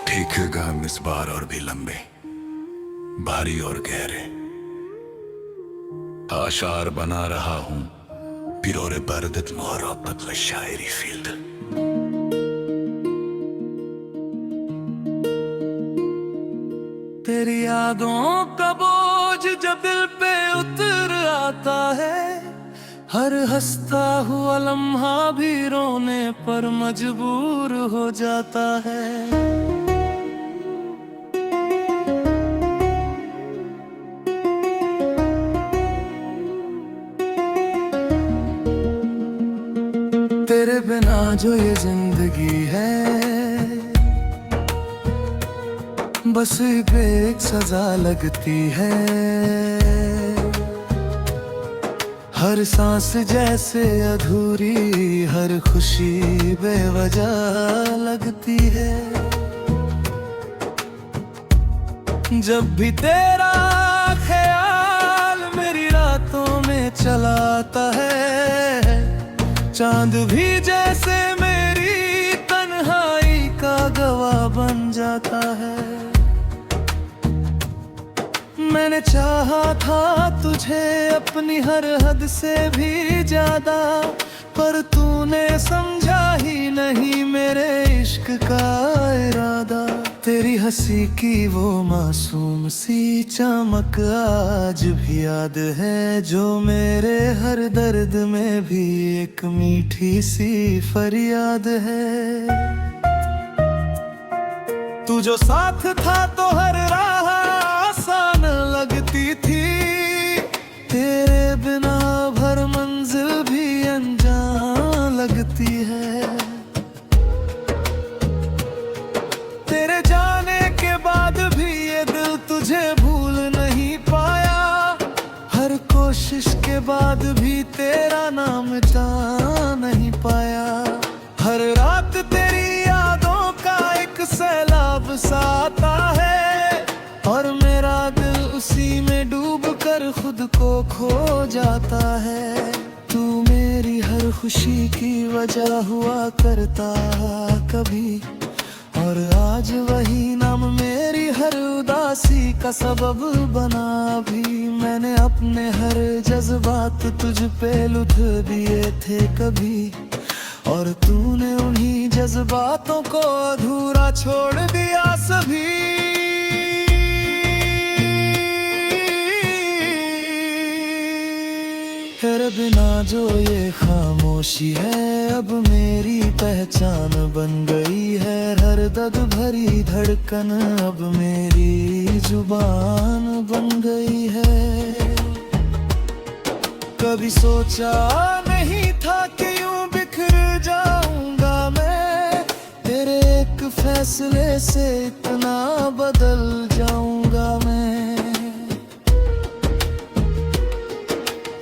भीगेगा हम इस बार और भी लंबे, भारी और गहरे। आशार बना रहा हूं पिरोरे बर्दत मोहब्बत व शायरी फील्ड। तेरी यादों का बोझ जब दिल पे उतर आता है, हर हंसता हुआ लम्हा भी रोने पर मजबूर हो जाता है। तेरे बिना जो ये जिंदगी है, बस एक सजा लगती है। हर सांस जैसे अधूरी, हर खुशी बेवजह लगती है। जब भी तेरा ख्याल मेरी रातों में चलाता है, चांद भी जैसे मेरी तन्हाई का गवाह बन जाता है। मैंने चाहा था तुझे अपनी हर हद से भी ज्यादा, पर तूने समझा ही नहीं मेरे इश्क का इरादा। तेरी हंसी की वो मासूम सी चमक आज भी याद है, जो मेरे हर दर्द में भी एक मीठी सी फरियाद है। तू जो साथ था तो हर राह आसान लगती थी, तेरे बिना भर मंजिल भी अनजान लगती है। तेरे जाने के बाद भी ये दिल तुझे भूल नहीं पाया, हर कोशिश के बाद भी तेरा नाम जान नहीं पाया। हर रात तेरी यादों का एक सैलाब सा आता है, और मेरा दिल उसी में डूब कर खुद को खो जाता है। तू मेरी हर खुशी की वजह हुआ करता कभी, और आज वही नाम मेरी हर उदासी का सबब बना भी। मैंने अपने हर जज्बात तुझ पे लुट दिए थे कभी, और तूने उन्हीं जज्बातों को अधूरा छोड़ दिया सभी। तेरे बिना जो ये खामोशी है, अब मेरी पहचान बन गई है। हर दर्द भरी धड़कन अब मेरी जुबान बन गई है। कभी सोचा नहीं था कि यूं बिखर जाऊंगा मैं, तेरे एक फैसले से इतना बदल जाऊंगा मैं।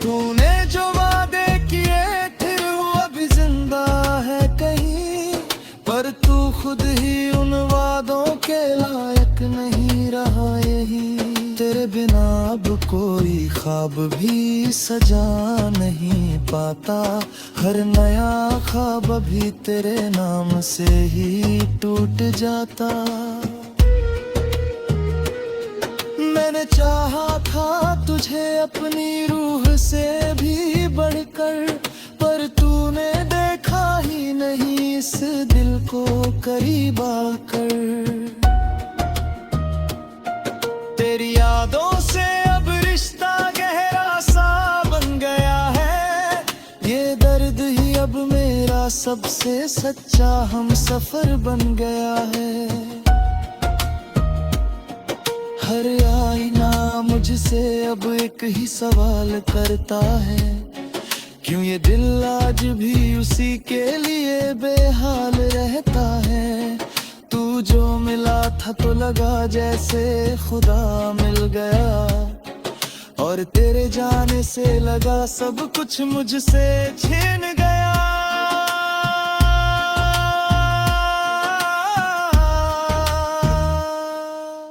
तूने जो वादे किए फिर वो भी जिंदा है कहीं, पर तू खुद ही उन वादों के लायक नहीं रहा यही। तेरे बिना अब कोई ख्वाब भी सजा नहीं पाता, हर नया ख्वाब भी तेरे नाम से ही टूट जाता। मैंने चाहा था तुझे अपनी रूह से भी बढ़कर, पर तूने देखा ही नहीं इस दिल को करीब आकर। तेरी यादों से अब रिश्ता गहरा सा बन गया है, ये दर्द ही अब मेरा सबसे सच्चा हम सफर बन गया है। हर आईना मुझसे अब एक ही सवाल करता है, क्यों ये दिल आज भी उसी के लिए बेहाल रहता है। तू जो मिला था तो लगा जैसे खुदा मिल गया, और तेरे जाने से लगा सब कुछ मुझसे छीन गया।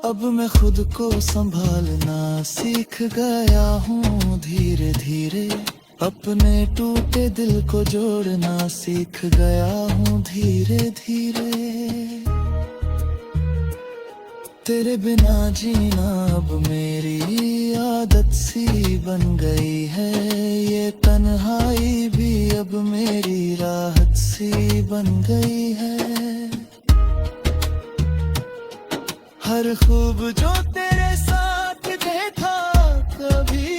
अब मैं खुद को संभालना सीख गया हूँ धीरे धीरे, अपने टूटे दिल को जोड़ना सीख गया हूँ धीरे धीरे। तेरे बिना जीना अब मेरी आदत सी बन गई है। ये तन्हाई भी अब मेरी राहत सी बन गई है। हर खूब जो तेरे साथ देखा कभी,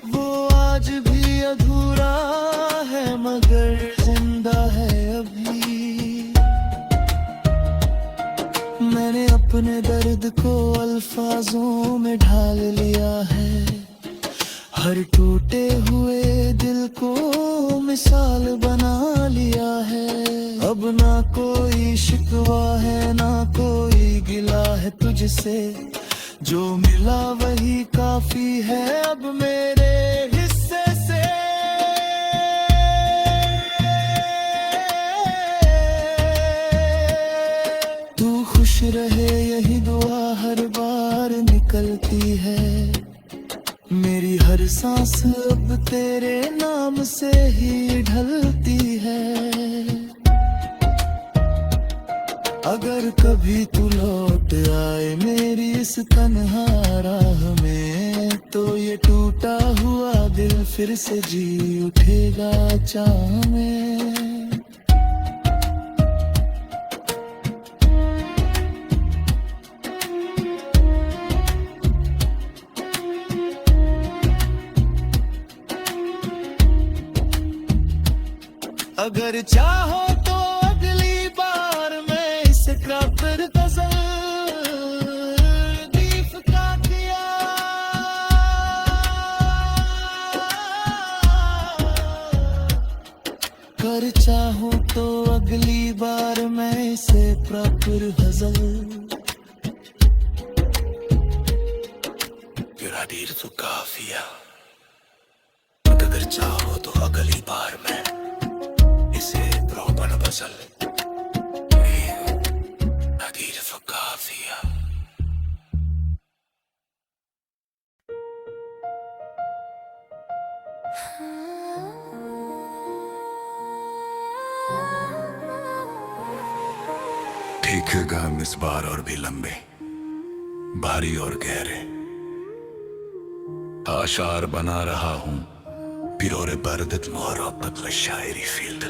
वो आज भी अधूरा है मगर जिंदा है अभी। मैंने अपने दर्द को अल्फाजों में ढाल लिया है। हर टूटे हुए दिल को मिसाल बना लिया है। अब ना कोई शिकवा है ना कोई गिला है तुझसे। जो मिला वही काफी है अब मेरे हिस्से से। तू खुश रहे यही दुआ हर बार निकलती है। मेरी हर सांस अब तेरे नाम से ही ढलती है। अगर कभी तू लौट आए मेरी इस तन्हा राह में, तो ये टूटा हुआ दिल फिर से जी उठेगा चाह में। अगर चाहो तो अगली बार मैं इसे क्राफ्टर गजल दीफ का दिया कर। चाहो तो अगली बार मैं इसे प्रॉपर गजल गिरादीर तो काफिया। अगर चाहो तो अगली बार मैं इसे प्रॉपर गजल नदीर तो काफिया। ठीक है इस बार और भी लंबे, भारी और गहरे आशार बना रहा हूँ पिरोरे बर्दत मोहब्बत व शायरी फील्ड।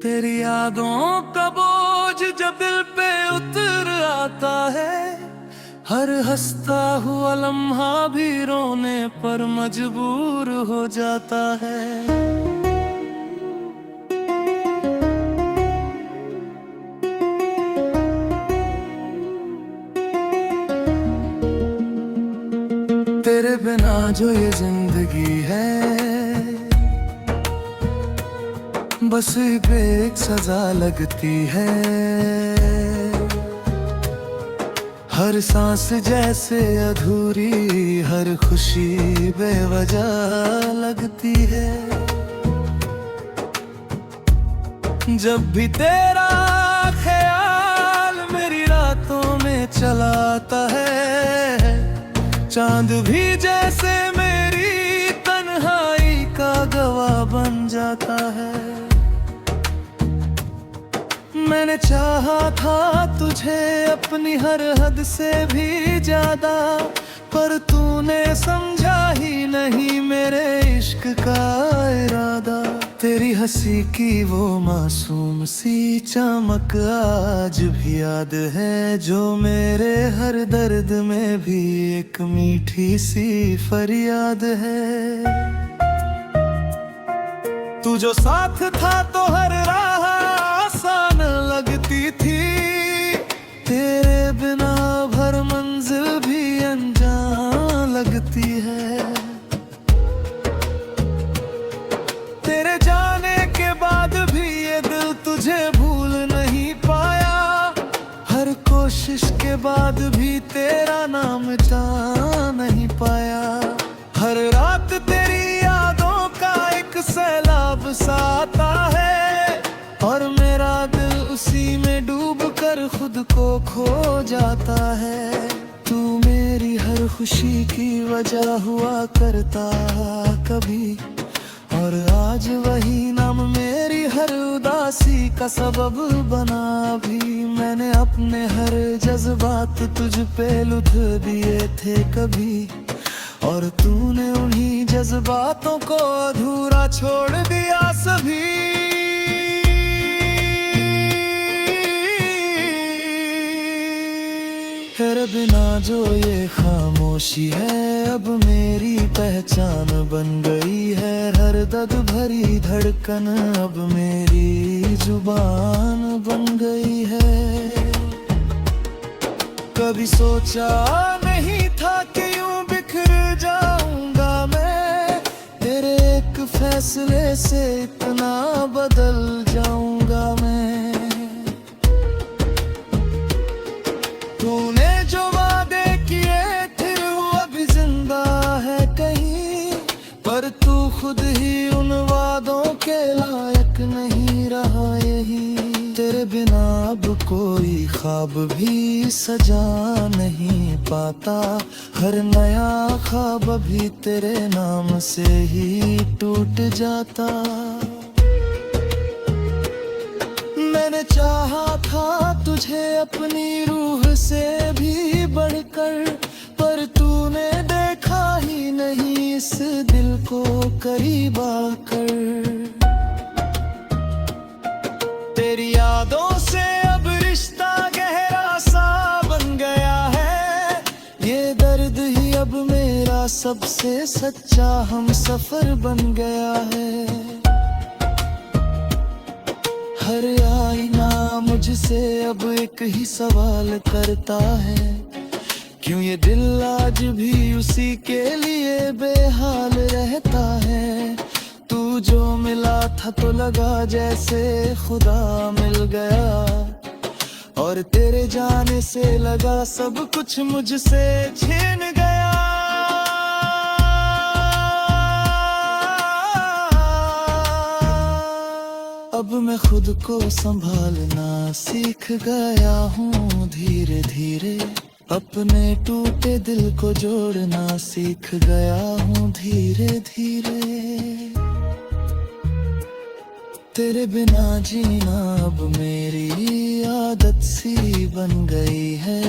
तेरी यादों का बोझ जब दिल पे उतर आता है, हर हंसता हुआ लम्हा भी रोने पर मजबूर हो जाता है। तेरे बिना जो ये जिंदगी है, बस एक सजा लगती है। हर सांस जैसे अधूरी, हर खुशी बेवजह लगती है। जब भी तेरा ख्याल मेरी रातों में चलाता है, चांद भी जैसे मेरी तन्हाई का गवाह बन जाता है। मैंने चाहा था तुझे अपनी हर हद से भी ज्यादा, पर तूने समझा ही नहीं मेरे इश्क का इरादा। तेरी हंसी की वो मासूम सी चमक आज भी याद है, जो मेरे हर दर्द में भी एक मीठी सी फरियाद है। तू जो साथ था तो हर राह आसान लगती थी, तेरे बिना भर मंजिल भी अनजान लगती है। तेरे जाने के बाद भी ये दिल तुझे भूल नहीं पाया, हर कोशिश के बाद भी तेरा नाम मिटा नहीं पाया। हर रात तेरी यादों का एक सैलाब सा आता है, और मेरा दिल उसी में डूब कर खुद को खो जाता है। तू मेरी हर खुशी की वजह हुआ करता कभी, और आज वही नाम मेरी हर उदासी का सबब बना भी। मैंने अपने हर जज्बात तुझ पे लुट दिए थे कभी, और तूने उन्हीं जज्बातों को अधूरा छोड़ दिया सभी। तेरे बिना जो ये खामोशी है अब मेरी पहचान बन गई है, हर दर्द भरी धड़कन अब मेरी जुबान बन गई है। कभी सोचा नहीं था कि यूं बिखर जाऊंगा मैं, तेरे एक फैसले से इतना बदल जाऊंगा मैं। तूने जो वादे किए थे वो अभी जिंदा है कहीं, पर तू खुद ही उन वादों के लायक नहीं रहा यही। तेरे बिना अब कोई ख्वाब भी सजा नहीं पाता, हर नया ख्वाब भी तेरे नाम से ही टूट जाता। मैंने चाहा था तुझे अपनी रूह से भी बढ़कर, पर तूने देखा ही नहीं इस दिल को करीब आकर। तेरी यादों से अब रिश्ता गहरा सा बन गया है, ये दर्द ही अब मेरा सबसे सच्चा हम सफर बन गया है। हर आईना मुझसे अब एक ही सवाल करता है, क्यों ये दिल आज भी उसी के लिए बेहाल रहता है। तू जो मिला था तो लगा जैसे खुदा मिल गया, और तेरे जाने से लगा सब कुछ मुझसे छिन गया। अब मैं खुद को संभालना सीख गया हूँ धीरे धीरे, अपने टूटे दिल को जोड़ना सीख गया हूँ धीरे धीरे। तेरे बिना जीना अब मेरी आदत सी बन गई है,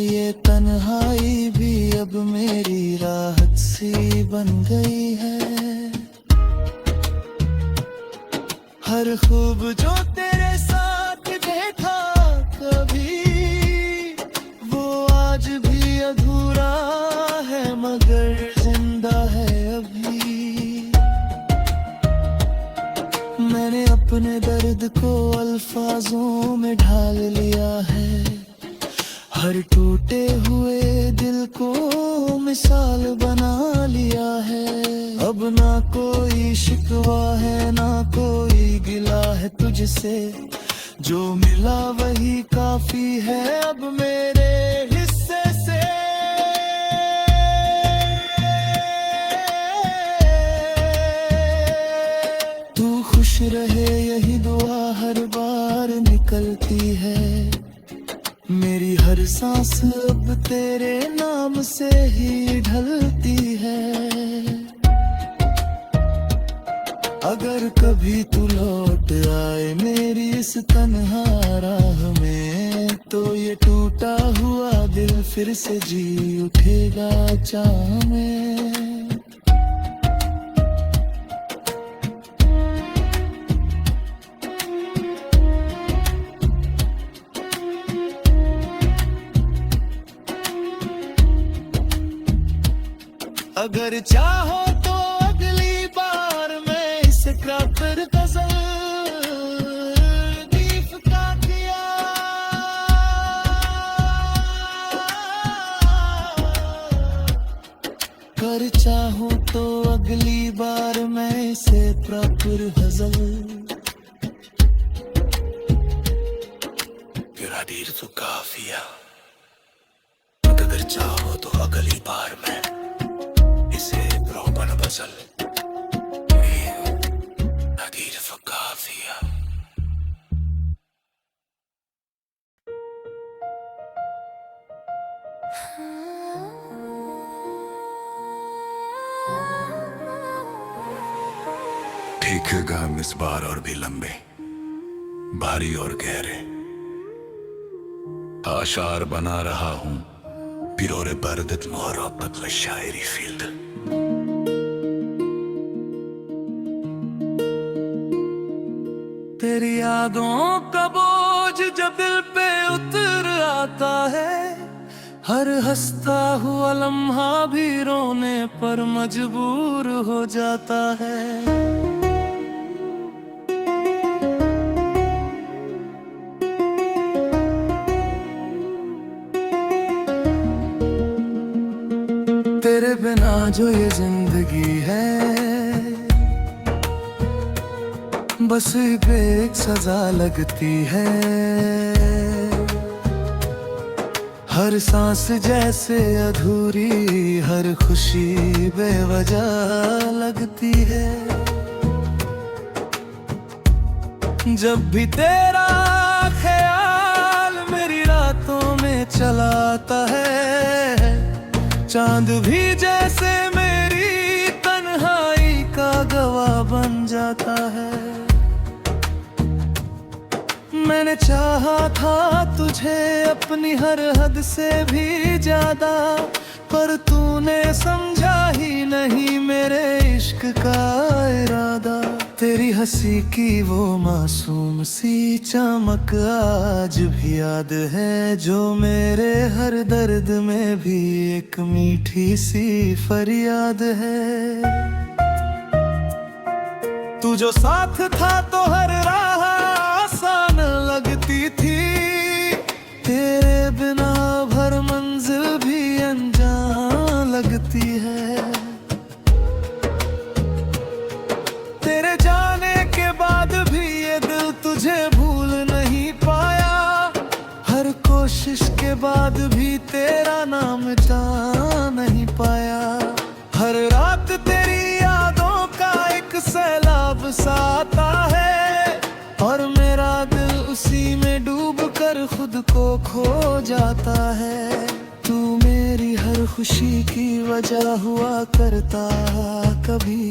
ये तन्हाई भी अब मेरी राहत सी बन गई है। हर खूब जो तेरे साथ देखा कभी, वो आज भी अधूरा है मगर जिंदा है अभी। मैंने अपने दर्द को अल्फाजों में ढाल लिया है, हर टूटे हुए दिल को मिसाल बना लिया है। अब ना कोई शिकवा है ना कोई गिला है तुझसे, जो मिला वही काफी है अब मेरे हिस्से से। तू खुश रहे यही दुआ हर बार निकलती है, मेरी हर सांस अब तेरे नाम से ही ढलती है। अगर कभी तू लौट आए मेरी इस तन्हा राह में, तो ये टूटा हुआ दिल फिर से जी उठेगा चाह में। अगर चाहो तो अगली बार मैं इसे क्राकर गजल दीफका दिया, कर चाहूं तो अगली बार मैं इसे प्रॉपर गजल। गिरादीर तो काफिया, अगर चाहो तो अगली बार मैं इसे प्रॉपर गजल। नदीर फकाफिया। हाँ। लिखेगा हम इस बार और भी लंबे, भारी और गहरे। आशार बना रहा हूं पिरोरे बर्दत मोहब्बत व शायरी फील्ड। तेरी यादों का बोझ जब दिल पे उतर आता है, हर हंसता हुआ लम्हा भी रोने पर मजबूर हो जाता है। तेरे बिना जो ये जिंदगी है, बस एक सजा लगती है। हर सांस जैसे अधूरी, हर खुशी बेवजह लगती है। जब भी तेरा ख्याल मेरी रातों में चलाता है, चांद भी जैसे मेरी तन्हाई का गवाह बन जाता है। मैंने चाहा था तुझे अपनी हर हद से भी ज्यादा, पर तूने समझा ही नहीं मेरे इश्क का इरादा। तेरी हंसी की वो मासूम सी चमक आज भी याद है, जो मेरे हर दर्द में भी एक मीठी सी फरियाद है। तू जो साथ था तो हर राह आसान लगती थी, तेरे बिना भर मंजिल भी अनजान लगती है। तेरे जाने के बाद भी ये दिल तुझे भूल नहीं पाया, हर कोशिश के बाद भी तेरा नाम मिटा नहीं पाया। हर रात तेरी यादों का एक सैलाब सा आता है, और मेरा दिल उसी में डूब कर खुद को खो जाता है। तू मेरी हर खुशी की वजह हुआ करता कभी,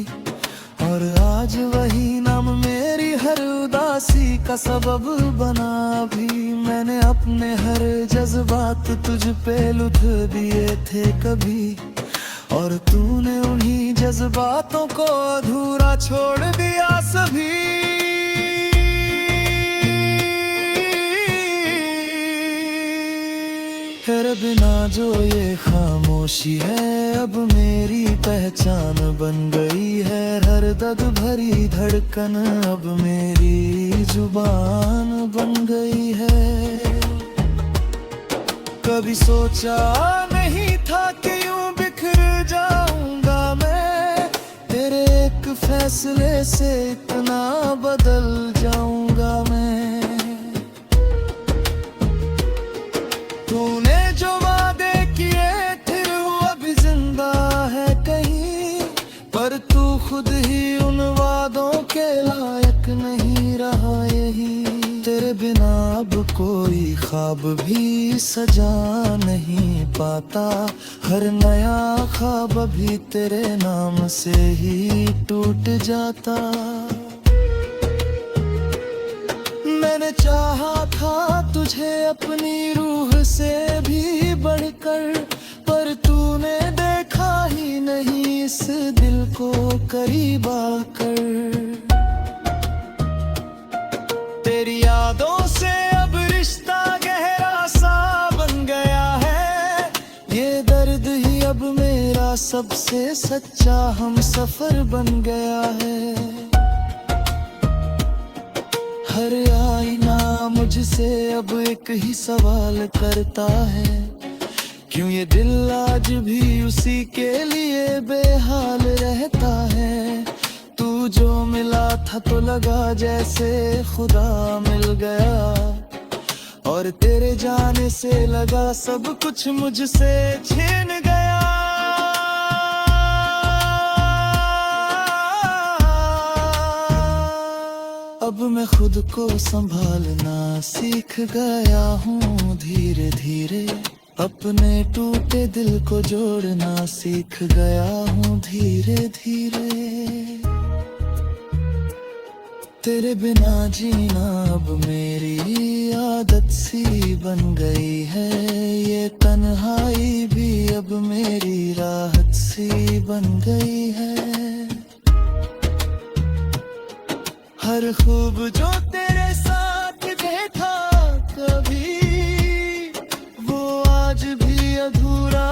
और आज वही नाम मेरी हर उदासी का सबब बना भी। मैंने अपने हर जज्बात तुझ पे लुट दिए थे कभी, और तूने उन्हीं जज्बातों को अधूरा छोड़ दिया सभी। तेरे बिना जो ये खामोशी है, अब मेरी पहचान बन गई है। हर दर्द भरी धड़कन अब मेरी जुबान बन गई है। कभी सोचा नहीं था कि यूं बिखर जाऊंगा मैं, तेरे एक फैसले से इतना बदल जाऊंगा मैं। तूने जो वादे किए थे वो अभी जिंदा है कहीं, पर तू खुद ही उन वादों के लायक नहीं रहा यही। तेरे बिना अब कोई ख्वाब भी सजा नहीं पाता, हर नया ख्वाब भी तेरे नाम से ही टूट जाता। मैंने चाहा था तुझे अपनी रूह से भी बढ़कर, पर तूने देखा ही नहीं इस दिल को करीब आकर। तेरी यादों से अब रिश्ता गहरा सा बन गया है, ये दर्द ही अब मेरा सबसे सच्चा हम सफर बन गया है। हर आईना मुझसे अब एक ही सवाल करता है, क्यों ये दिल आज भी उसी के लिए बेहाल रहता है। तू जो मिला था तो लगा जैसे खुदा मिल गया, और तेरे जाने से लगा सब कुछ मुझसे छीन गया। अब मैं खुद को संभालना सीख गया हूँ धीरे धीरे, अपने टूटे दिल को जोड़ना सीख गया हूँ धीरे धीरे। तेरे बिना जीना अब मेरी आदत सी बन गई है, ये तन्हाई भी अब मेरी राहत सी बन गई है। हर खूब जो तेरे साथ देखा कभी, वो आज भी अधूरा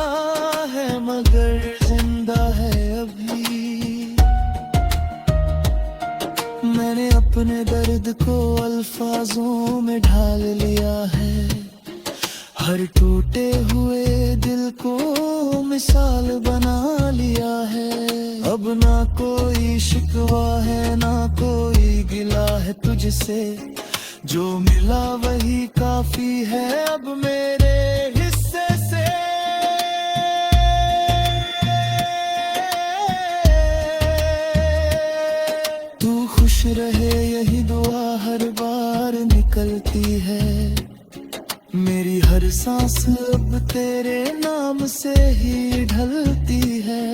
है मगर जिंदा है अभी। मैंने अपने दर्द को अल्फाजों में ढाल लिया है, हर टूटे हुए दिल को मिसाल बना लिया है। अब ना कोई शिकवा है ना कोई गिला है तुझसे, जो मिला वही काफी है अब मेरे हिस्से से। तू खुश रहे यही दुआ हर बार निकलती है, मेरी हर सांस अब तेरे नाम से ही ढलती है।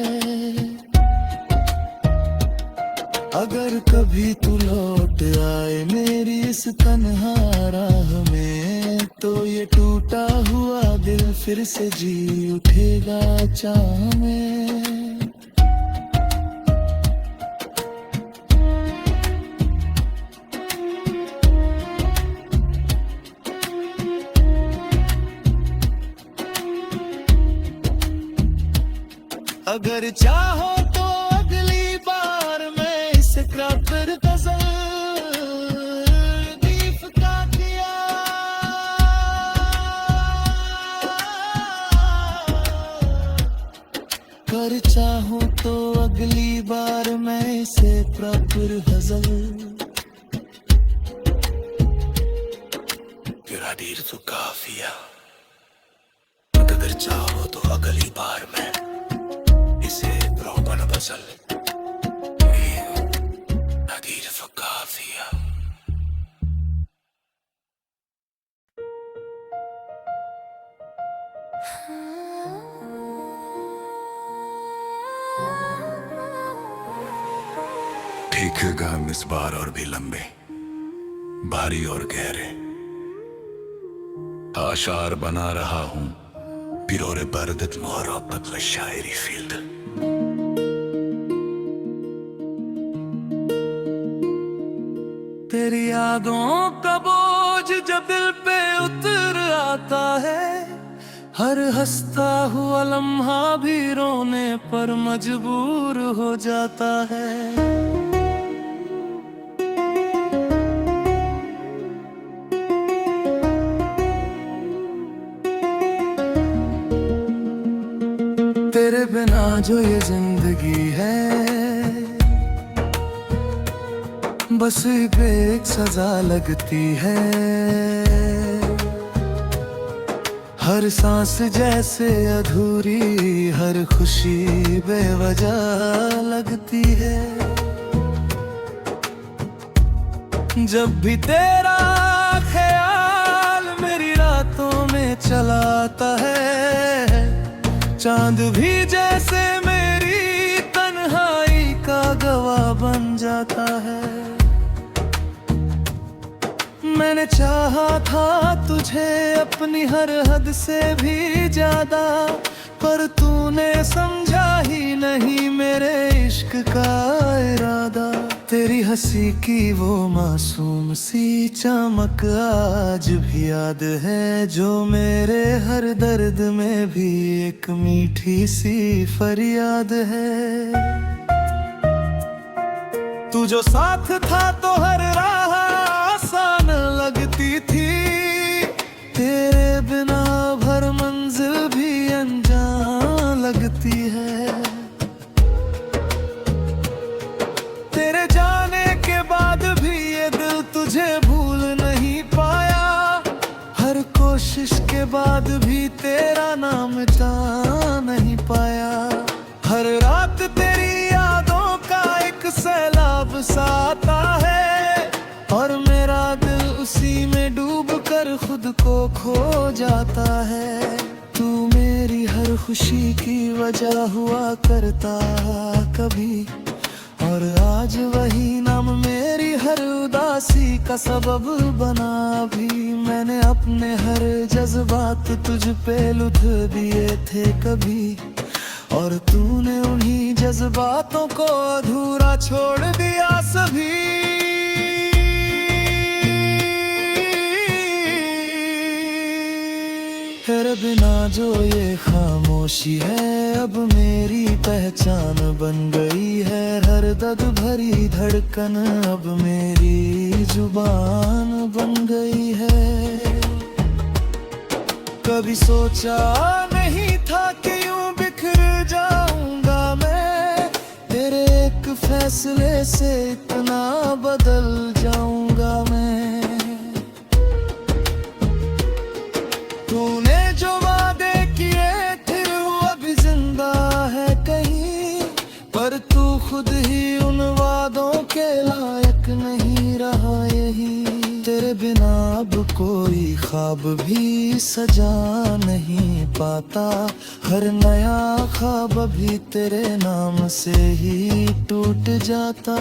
अगर कभी तू लौट आए मेरी इस तन्हा राह में, तो ये टूटा हुआ दिल फिर से जी उठेगा चाह में। अगर चाहो तो अगली बार मैं इस क्राकर गजल दीफ का किया, कर चाहो तो अगली बार मैं इसे प्रॉपर गजल। गिरादीर तो काफिया, अगर चाहो तो अगली बार मैं इसे प्रॉपर गजल। नदीर तो काफिया। ठीक है इस बार और भी लंबे, भारी और गहरे आशार बना रहा हूं पिरोरे बर्दत मोहब्बत में शायरी फील्ड। तेरी यादों का बोझ जब दिल पे उतर आता है, हर हंसता हुआ लम्हा भी रोने पर मजबूर हो जाता है। तेरे बिना जो ये जिंदगी है, बस एक सजा लगती है। हर सांस जैसे अधूरी, हर खुशी बेवजह लगती है। जब भी तेरा ख्याल मेरी रातों में चलाता है, चांद भी जैसे मेरी तन्हाई का गवाह बन जाता है। मैंने चाहा था तुझे अपनी हर हद से भी ज्यादा, पर तूने समझा ही नहीं मेरे इश्क का इरादा। तेरी हंसी की वो मासूम सी चमक आज भी याद है, जो मेरे हर दर्द में भी एक मीठी सी फरियाद है। तू जो साथ था तो हर राह आसान लगती थी, तेरे बिना भर मंजिल भी अनजान लगती है। तेरे जाने के बाद भी ये दिल तुझे भूल नहीं पाया, हर कोशिश के बाद भी तेरा नाम मिटा नहीं पाया। हर रात तेरी यादों का एक सैलाब सा आता है, और मेरा दिल उसी में डूब कर खुद को खो जाता है। तू मेरी हर खुशी की वजह हुआ करता कभी, और आज वही नाम मेरी हर उदासी का सबब बना भी। मैंने अपने हर जज्बात तुझ पे लुट दिए थे कभी, और तूने उन्हीं जज्बातों को अधूरा छोड़ दिया सभी। तेरे बिना जो ये खामोशी है अब मेरी पहचान बन गई है। हर दर्द भरी धड़कन अब मेरी जुबान बन गई है। कभी सोचा नहीं था कि यूं बिखर जाऊंगा मैं, तेरे एक फैसले से इतना बदल जाऊंगा मैं। तूने जो वादे किए थे वो अभी जिंदा है कहीं, पर तू खुद ही उन वादों के लायक नहीं रहा यही। तेरे बिना अब कोई ख्वाब भी सजा नहीं पाता, हर नया ख्वाब भी तेरे नाम से ही टूट जाता।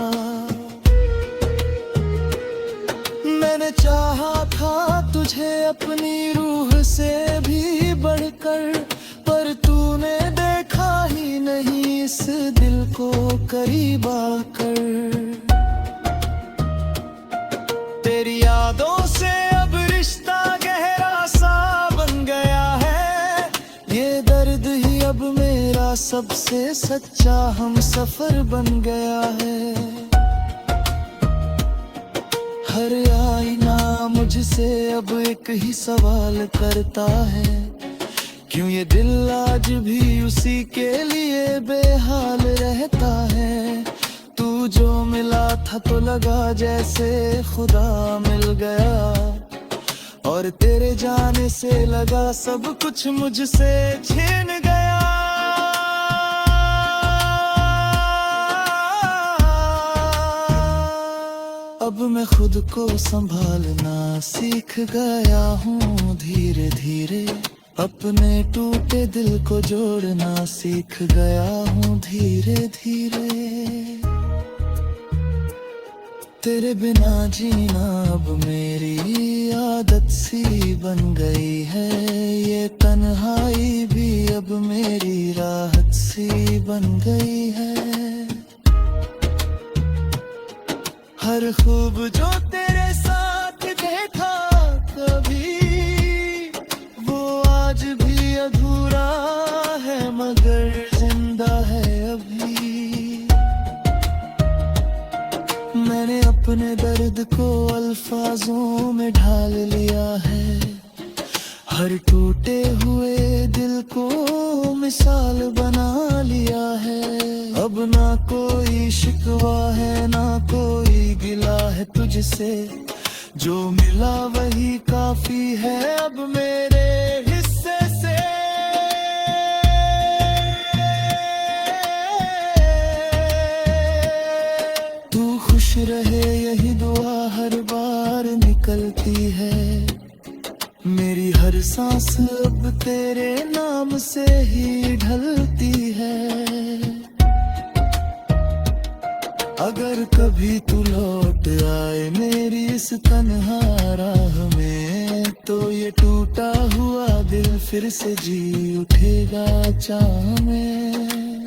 मैंने चाहा था तुझे अपनी रूह से भी बढ़कर, पर तूने देखा ही नहीं इस दिल को करीब आकर। तेरी यादों से अब रिश्ता गहरा सा बन गया है, ये दर्द ही अब मेरा सबसे सच्चा हम सफर बन गया है। हर आईना मुझसे अब एक ही सवाल करता है, क्यों ये दिल आज भी उसी के लिए बेहाल रहता है। तू जो मिला था तो लगा जैसे खुदा मिल गया, और तेरे जाने से लगा सब कुछ मुझसे छीन गया। अब मैं खुद को संभालना सीख गया हूँ धीरे धीरे, अपने टूटे दिल को जोड़ना सीख गया हूँ धीरे धीरे। तेरे बिना जीना अब मेरी आदत सी बन गई है, ये तन्हाई भी अब मेरी राहत सी बन गई है। हर खूब जो तेरे साथ देखा कभी, वो आज भी अधूरा है मगर जिंदा है अभी। मैंने अपने दर्द को अल्फाजों में ढाल लिया है, हर टूटे हुए दिल को मिसाल बना लिया है। अब ना कोई शिकवा है ना कोई गिला है तुझसे, जो मिला वही काफी है अब मेरे हिस्से से। तू खुश रहे यही दुआ हर बार निकलती है, मेरी हर सांस अब तेरे नाम से ही ढलती है। अगर कभी तू लौट आए मेरी इस तन्हा राह में, तो ये टूटा हुआ दिल फिर से जी उठेगा चाह में।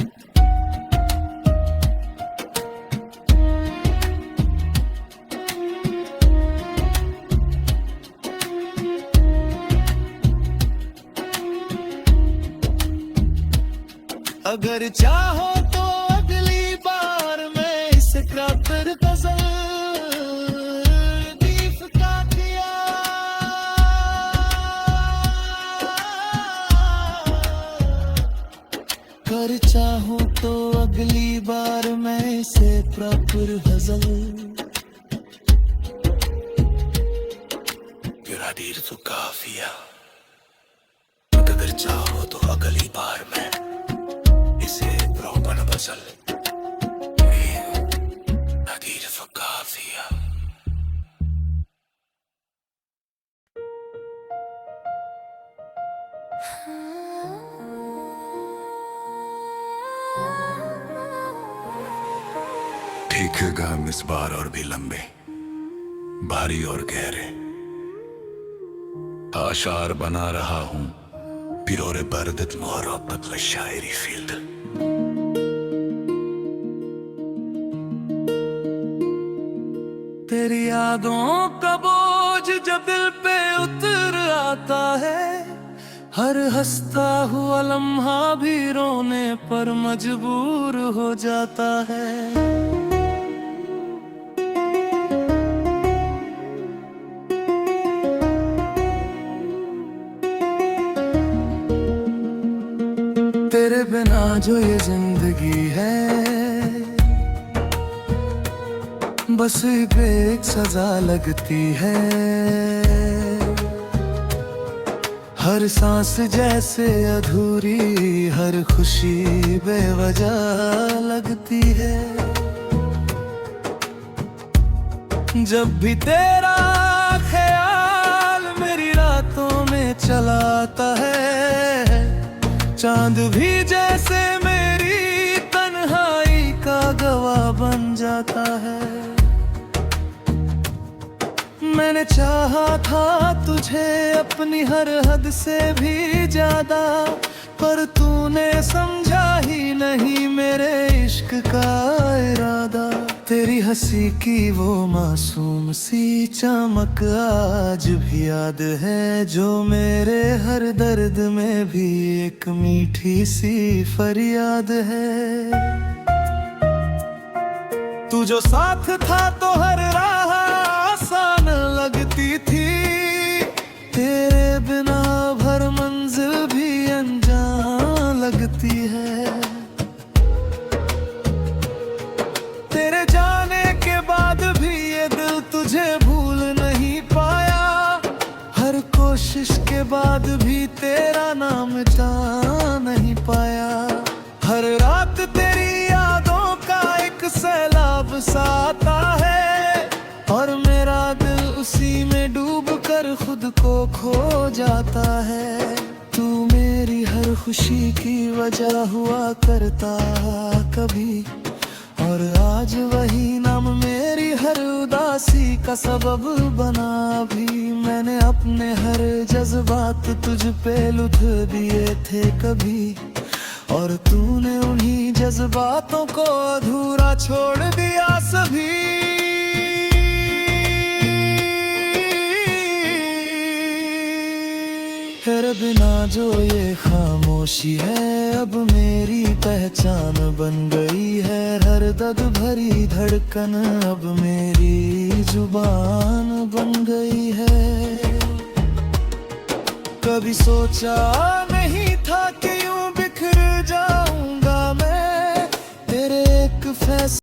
अगर चाहो तो अगली बार मैं इस खातिर गजल दीफ का दिया, कर चाहो तो अगली बार मैं इसे प्रॉपर गजल। Querer tu काफिया, अगर चाहो तो अगली बार मैं इसे प्रॉपर गजल। नदीर काफिया। ठीक है गाम इस बार और भी लंबे, भारी और गहरे आशार बना रहा हूं प्योरे बर्दत मोहब्बत व शायरी फील्ड तेरी यादों का बोझ जब दिल पे उतर आता है, हर हंसता हुआ लम्हा भी रोने पर मजबूर हो जाता है। तेरे बिना जो ये जिंदगी है, बस एक सजा लगती है। हर सांस जैसे अधूरी, हर खुशी बेवजह लगती है। जब भी तेरा ख्याल मेरी रातों में चलाता है, चांद भी जैसे मेरी तन्हाई का गवाह बन जाता है। मैंने चाहा था तुझे अपनी हर हद से भी ज्यादा, पर तूने समझा ही नहीं मेरे इश्क का इरादा। तेरी हंसी की वो मासूम सी चमक आज भी याद है, जो मेरे हर दर्द में भी एक मीठी सी फरियाद है। तू जो साथ था तो हर राह आसान लगती थी, तेरे बिना भर मंजिल भी अनजान लगती है। तेरे जाने के बाद भी ये दिल तुझे भूल नहीं पाया, हर कोशिश के बाद भी तेरा नाम मिटा नहीं पाया। हर रात तेरी यादों का एक सैलाब सा आता है, और मेरा दिल उसी में डूब कर खुद को खो जाता है। तू मेरी हर खुशी की वजह हुआ करता कभी, और आज वही नाम मेरी हर उदासी का सबब बना भी। मैंने अपने हर जज्बात तुझ पे लुट दिए थे कभी, और तूने उन्हीं जज्बातों को अधूरा छोड़ दिया सभी। तेरे बिना जो ये खामोशी है, अब मेरी पहचान बन गई है। हर दर्द भरी धड़कन अब मेरी जुबान बन गई है। कभी सोचा नहीं